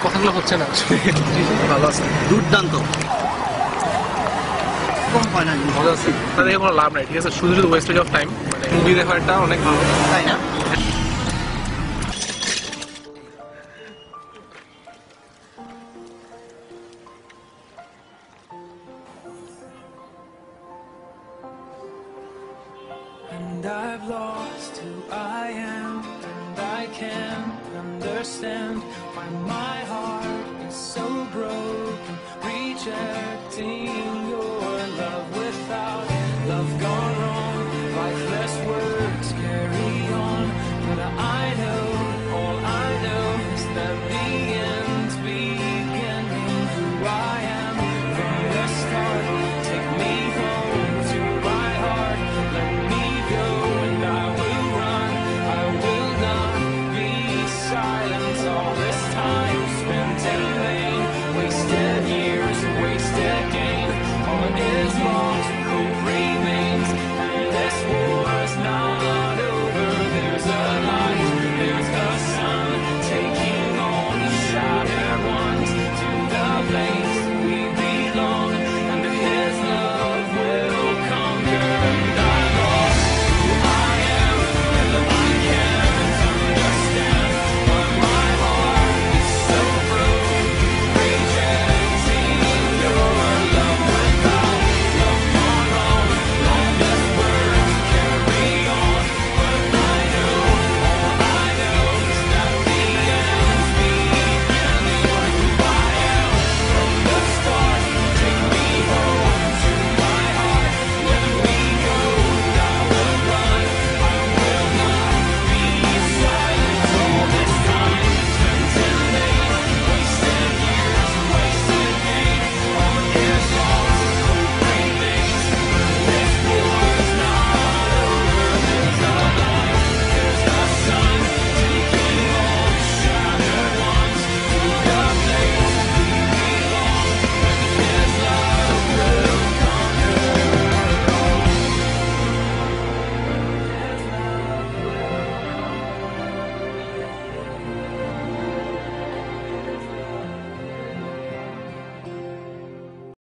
কথাগুলো হচ্ছে না ভালো আছে দুর্দান্ত মজা আছে তাদের কোনো লাভ নাই ঠিক আছে শুধু শুধু ওয়েস্টেজ অফ টাইম মানে মুভি দেখাটা অনেক ভালো তাই না And I've lost who I am, and I can't understand why my heart is so broken, rejecting your love.